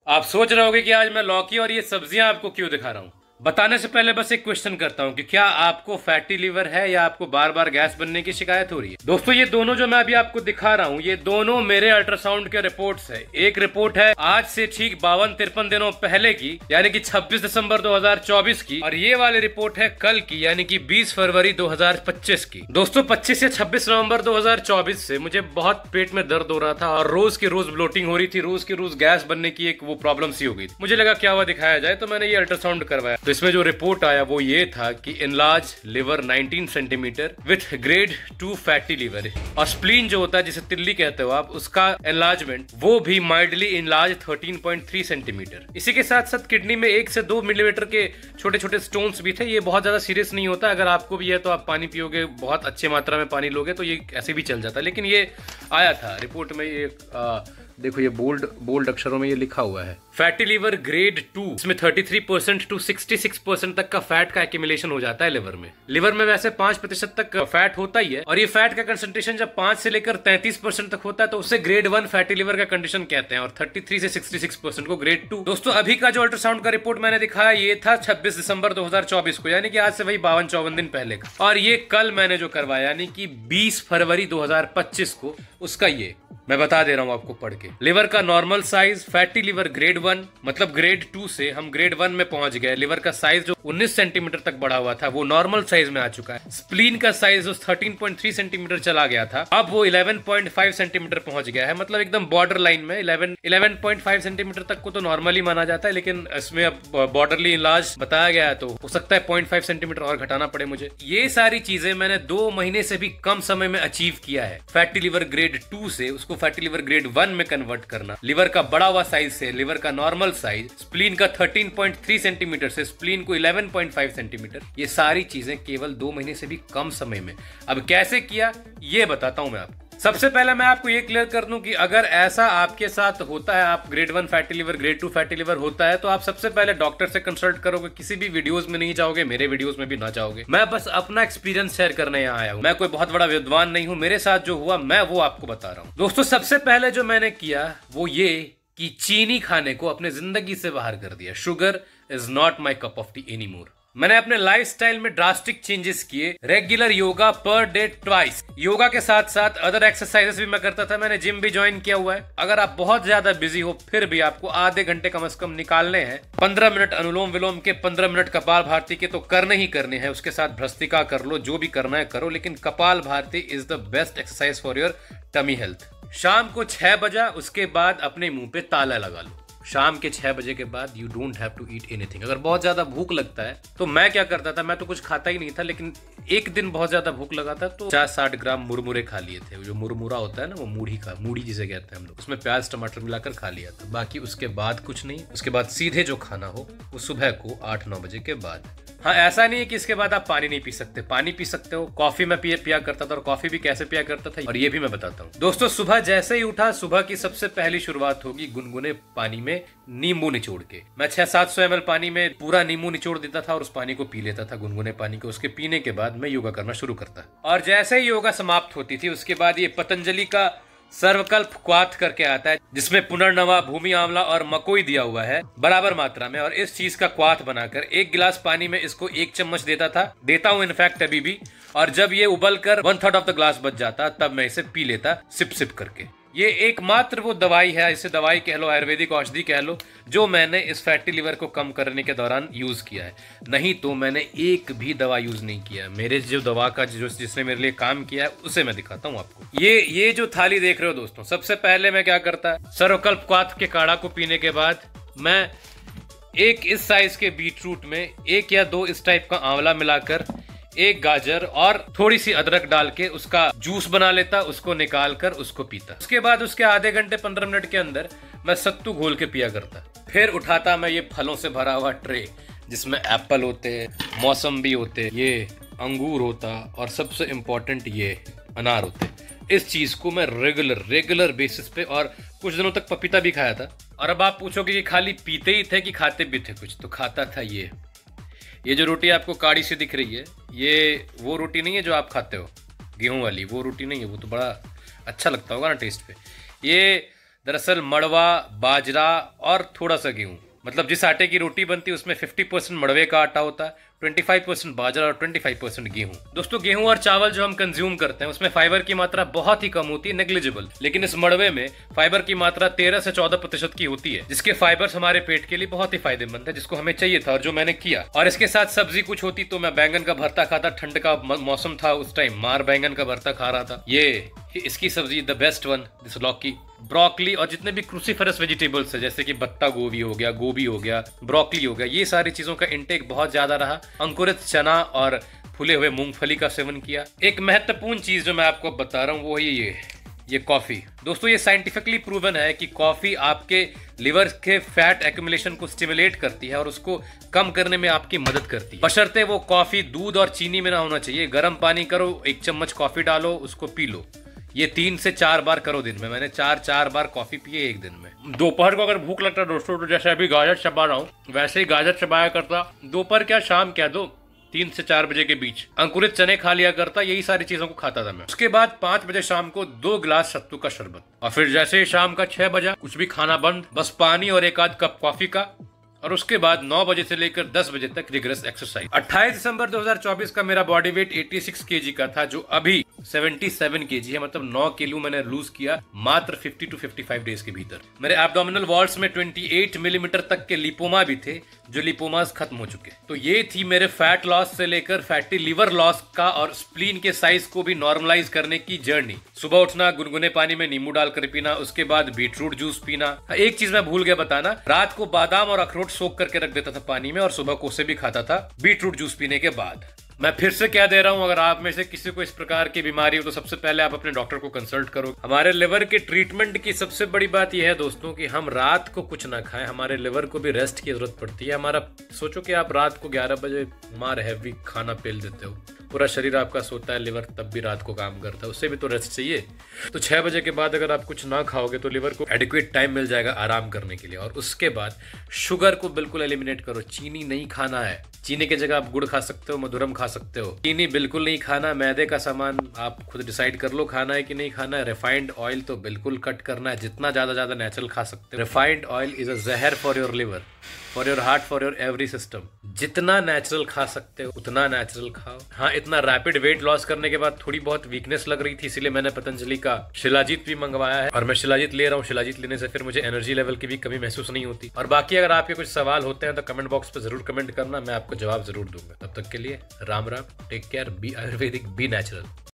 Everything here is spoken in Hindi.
आप सोच रहे होगे कि आज मैं लौकी और ये सब्जियां आपको क्यों दिखा रहा हूं। बताने से पहले बस एक क्वेश्चन करता हूं कि क्या आपको फैटी लिवर है या आपको बार बार गैस बनने की शिकायत हो रही है। दोस्तों ये दोनों जो मैं अभी आपको दिखा रहा हूं ये दोनों मेरे अल्ट्रासाउंड के रिपोर्ट्स है। एक रिपोर्ट है आज से ठीक 52-53 दिनों पहले की, यानी कि 26 दिसंबर 2024 की, और ये वाली रिपोर्ट है कल की, यानी कि 20 फरवरी 2025 की। दोस्तों 25 से 26 नवंबर 2024 से मुझे बहुत पेट में दर्द हो रहा था और रोज की रोज ब्लोटिंग हो रही थी, रोज की रोज गैस बनने की एक वो प्रॉब्लम सी हो गई थी। मुझे लगा क्या हुआ दिखाया जाए, तो मैंने ये अल्ट्रासाउंड करवाया। तो इसमें जो रिपोर्ट आया वो ये था कि enlarge liver 19 centimetre with grade 2 fatty liver, और स्प्लीन जो होता है जिसे तिल्ली कहते हो आप, उसका एनलार्जमेंट वो भी माइल्डली इनलार्ज 13.3 सेंटीमीटर। इसी के साथ साथ किडनी में 1 से 2 मिलीमीटर के छोटे छोटे स्टोन्स भी थे। ये बहुत ज्यादा सीरियस नहीं होता, अगर आपको भी है तो आप पानी पियोगे, बहुत अच्छी मात्रा में पानी लोगे तो ये ऐसे भी चल जाता है। लेकिन ये आया था रिपोर्ट में, ये देखो ये बोल्ड अक्षरों में ये लिखा हुआ है फैटी लिवर ग्रेड 2। इसमें 33% टू 66% तक का फैट का एक्यूमुलेशन हो जाता है लिवर में। लिवर में वैसे 5% तक फैट होता ही है, और ये फैट का कंसंट्रेशन जब 5 से लेकर 33% तक होता है तो उसे ग्रेड 1 फैटी लिवर का कंडीशन कहते हैं, और 33 से 66% को ग्रेड 2। दोस्तों अभी का जो अल्ट्रासाउंड का रिपोर्ट मैंने दिखाया ये था 26 दिसंबर 2024 को, यानी कि आज से वही 52-54 दिन पहले का, और ये कल मैंने जो करवाया यानी कि 20 फरवरी 2025 को, उसका ये मैं बता दे रहा हूं आपको पढ़ के। लिवर का normal size fatty liver grade 1, मतलब ग्रेड 2 से हम ग्रेड 1 में पहुंच गए। लिवर का साइज जो 19 सेंटीमीटर तक बढ़ा हुआ था वो नॉर्मल साइज में आ चुका है। स्प्लीन का साइज जो 13.3 सेंटीमीटर चला गया था अब वो 11.5 सेंटीमीटर पहुंच गया है, मतलब एकदम बॉर्डर लाइन में। 11.5 सेंटीमीटर तक को तो नॉर्मली माना जाता है, लेकिन इसमें अब बॉर्डरली इनलार्ज बताया गया है तो हो सकता है 0.5 सेंटीमीटर और घटाना पड़े मुझे। ये सारी चीजें मैंने 2 महीने से भी कम समय में अचीव किया है। फैटी लिवर ग्रेड 2 से उसको फैटी लिवर ग्रेड 1 में कन्वर्ट करना, लिवर का बड़ा हुआ साइज से लिवर का नॉर्मल साइज, स्प्लीन का 13.3 सेंटीमीटर से स्प्लीन को 11.5 सेंटीमीटर, ये सारी चीजें केवल 2 महीने से भी कम समय में। अब कैसे किया ये बताता हूं मैं आपको। सबसे पहले मैं आपको ये क्लियर कर दूं कि अगर ऐसा आपके साथ होता है, आप grade 1 fatty liver grade 2 fatty liver होता है, तो आप सबसे पहले डॉक्टर से कंसल्ट करोगे। किसी भी वीडियोस में नहीं जाओगे, मेरे वीडियोस में भी ना जाओगे। मैं बस अपना एक्सपीरियंस शेयर करने यहाँ आया हूँ। मैं कोई बहुत बड़ा विद्वान नहीं हूँ, मेरे साथ जो हुआ मैं वो आपको बता रहा हूँ। दोस्तों सबसे पहले जो मैंने किया वो ये कि चीनी खाने को अपने जिंदगी से बाहर कर दिया। Sugar is not my cup of T any more. मैंने अपने लाइफस्टाइल में ड्रास्टिक चेंजेस किए। Regular yoga per day twice, yoga के साथ साथ अदर एक्सरसाइजेस भी मैं करता था। मैंने जिम भी ज्वाइन किया हुआ है। अगर आप बहुत ज्यादा बिजी हो फिर भी आपको आधे घंटे कम से कम निकालने हैं। 15 मिनट अनुलोम विलोम के, 15 मिनट कपाल भारती के तो करने ही करने हैं। उसके साथ भ्रस्त्रिका कर लो, जो भी करना है करो, लेकिन Kapal Bharati is the best exercise for your tummy health. शाम को 6 बजा, उसके बाद अपने मुंह पे ताला लगा लो। शाम के 6 बजे के बाद you don't have to eat anything. अगर बहुत ज्यादा भूख लगता है तो मैं क्या करता था, मैं तो कुछ खाता ही नहीं था, लेकिन एक दिन बहुत ज्यादा भूख लगा था तो 50-60 ग्राम मुरमुरे खा लिए थे। जो मुरमुरा होता है ना, वो मूढ़ी जिसे कहते हैं हम लोग, उसमें प्याज टमाटर मिलाकर खा लिया था। बाकी उसके बाद कुछ नहीं। उसके बाद सीधे जो खाना हो वो सुबह को 8-9 बजे के बाद। हाँ ऐसा नहीं है कि इसके बाद आप पानी नहीं पी सकते, पानी पी सकते हो। कॉफी में पिया करता था, और कॉफी भी कैसे पिया करता था और ये भी मैं बताता हूँ। दोस्तों सुबह जैसे ही उठा, सुबह की सबसे पहली शुरुआत होगी गुनगुने पानी में नींबू निचोड़ के। मैं 600-700 ml पानी में पूरा नींबू निचोड़ देता था और उस पानी को पी लेता था, गुनगुने पानी को। उसके पीने के बाद मैं योगा करना शुरू करता। और जैसे ही योगा समाप्त होती थी उसके बाद ये पतंजलि का सर्वकल्प क्वाथ करके आता है, जिसमें पुनर्नवा, भूमि आंवला और मकोई दिया हुआ है बराबर मात्रा में, और इस चीज का क्वाथ बनाकर 1 गिलास पानी में इसको 1 चम्मच देता हूँ इनफैक्ट अभी भी। और जब ये उबल कर 1/3 ऑफ द ग्लास बच जाता तब मैं इसे पी लेता सिप करके। ये एकमात्र वो दवाई है, इसे दवाई कह लो, आयुर्वेदिक औषधि कह लो, जो मैंने इस फैटी लिवर को कम करने के दौरान यूज किया है। नहीं तो मैंने एक भी दवा यूज नहीं किया। मेरे जो दवा का जिसने मेरे लिए काम किया है उसे मैं दिखाता हूँ आपको। ये जो थाली देख रहे हो दोस्तों, सबसे पहले मैं क्या करता, सर्वकल्प क्वाथ के काढ़ा को पीने के बाद मैं एक इस साइज के बीटरूट में 1 या 2 इस टाइप का आंवला मिलाकर, 1 गाजर और थोड़ी सी अदरक डाल के उसका जूस बना लेता, उसको निकाल कर उसको पीता। उसके बाद उसके आधे घंटे 15 मिनट के अंदर मैं सत्तू घोल के पिया करता। फिर उठाता मैं ये फलों से भरा हुआ ट्रे, जिसमें एप्पल होते, मौसम्बी होते, ये अंगूर होता, और सबसे इम्पोर्टेंट ये अनार होते। इस चीज को मैं रेगुलर बेसिस पे, और कुछ दिनों तक पपीता भी खाया था। और अब आप पूछोगे कि खाली पीते ही थे कि खाते भी थे कुछ, तो खाता था ये जो रोटी आपको काड़ी से दिख रही है, ये वो रोटी नहीं है जो आप खाते हो गेहूं वाली, वो रोटी नहीं है। वो तो बड़ा अच्छा लगता होगा ना टेस्ट पे। ये दरअसल मड़वा, बाजरा और थोड़ा सा गेहूं, मतलब जिस आटे की रोटी बनती है उसमें 50% मड़वे का आटा होता है, 25% बाजरा और 25% गेहूं। दोस्तों गेहूं और चावल जो हम कंज्यूम करते हैं उसमें फाइबर की मात्रा बहुत ही कम होती है, नेग्लिजिबल, लेकिन इस मड़वे में फाइबर की मात्रा 13 से 14% की होती है, जिसके फाइबर्स हमारे पेट के लिए बहुत ही फायदेमंद है, जिसको हमें चाहिए था और जो मैंने किया। और इसके साथ सब्जी कुछ होती तो मैं बैंगन का भरता खाता, ठंड का मौसम था उस टाइम, मार बैंगन का भरता खा रहा था। ये इसकी सब्जी द बेस्ट वन, दिस लौकी, ब्रोकली और जितने भी क्रूसीफरस वेजिटेबल्स है जैसे कि पत्ता गोभी हो गया, गोभी हो गया, ब्रोकली हो गया, ये सारी चीजों का इंटेक बहुत ज्यादा रहा। अंकुरित चना और फूले हुए मूंगफली का सेवन किया। एक महत्वपूर्ण चीज जो मैं आपको बता रहा हूँ वो है ये कॉफी। दोस्तों ये साइंटिफिकली प्रूवन है कि कॉफी आपके लिवर के फैट एक्यूमुलेशन को स्टिमुलेट करती है और उसको कम करने में आपकी मदद करती है, बशर्ते वो कॉफी दूध और चीनी में ना होना चाहिए। गर्म पानी करो, 1 चम्मच कॉफी डालो, उसको पी लो। ये 3 से 4 बार करो दिन में। मैंने 4 बार कॉफी पिए एक दिन में। दोपहर को अगर भूख लगता है दोस्तों तो जैसे अभी गाजर चबा रहा हूँ वैसे ही गाजर चबाया करता, दोपहर क्या शाम क्या 3 से 4 बजे के बीच अंकुरित चने खा लिया करता, यही सारी चीजों को खाता था मैं। उसके बाद 5 बजे शाम को 2 गिलास सत्तू का शरबत, और फिर जैसे ही शाम का 6 बजा कुछ भी खाना बंद, बस पानी और 1 आध कप कॉफी का, और उसके बाद 9 बजे से लेकर 10 बजे तक रिगरस एक्सरसाइज। 28 दिसंबर 2024 का मेरा बॉडी वेट 86 केजी का था, जो अभी 77 केजी है, मतलब 9 किलो मैंने लूज किया मात्र 50 to 55 डेज के भीतर। मेरे एब्डोमिनल वॉल्स में 28 मिलीमीटर तक के लिपोमा भी थे, जो लिपोमास खत्म हो चुके। तो ये थी मेरे फैट लॉस से लेकर फैटी लिवर लॉस का और स्प्लीन के साइज को भी नॉर्मलाइज करने की जर्नी। सुबह उठना, गुनगुने पानी में नींबू डालकर पीना, उसके बाद बीटरूट जूस पीना। एक चीज मैं भूल गया बताना, रात को बादाम और अखरोट सोख करके रख देता था पानी में और सुबह को उसे भी खाता था बीटरूट जूस पीने के बाद। मैं फिर से कह दे रहा हूं, अगर आप में से किसी को इस प्रकार की बीमारी हो तो सबसे पहले आप अपने डॉक्टर को कंसल्ट करो। हमारे लिवर के ट्रीटमेंट की सबसे बड़ी बात यह है दोस्तों कि हम रात को कुछ ना खाएं, हमारे लिवर को भी रेस्ट की जरूरत पड़ती है। हमारा सोचो कि आप रात को 11 बजे मार हैवी खाना पेल देते हो, पूरा शरीर आपका सोता है, लिवर तब भी रात को काम करता है, उससे भी तो रेस्ट चाहिए। तो 6 बजे के बाद अगर आप कुछ ना खाओगे तो लिवर को एडिक्वेट टाइम मिल जाएगा आराम करने के लिए। और उसके बाद शुगर को बिल्कुल एलिमिनेट करो, चीनी नहीं खाना है। चीनी की जगह आप गुड़ खा सकते हो, मधुरम खा सकते हो, चीनी बिल्कुल नहीं खाना। मैदे का सामान आप खुद डिसाइड कर लो खाना है कि नहीं खाना है। रिफाइंड ऑयल तो बिल्कुल कट करना है, जितना ज्यादा नेचुरल खा सकते हो। रिफाइंड ऑयल इज अ जहर for your liver, for your heart, for your every system. जितना नेचुरल खा सकते हो उतना नेचुरल खाओ। हाँ, इतना रैपिड वेट लॉस करने के बाद थोड़ी बहुत वीकनेस लग रही थी, इसीलिए मैंने पतंजलि का शिलाजीत भी मंगवाया है और मैं शिलाजीत ले रहा हूँ। शिलाजीत लेने से फिर मुझे एनर्जी लेवल की भी कमी महसूस नहीं होती। और बाकी अगर आपके कुछ सवाल होते हैं तो कमेंट बॉक्स पर जरूर कमेंट करना, मैं आपको जवाब जरूर दूंगा। तब तक के लिए Ram Ram, take care, be Ayurvedic, be natural.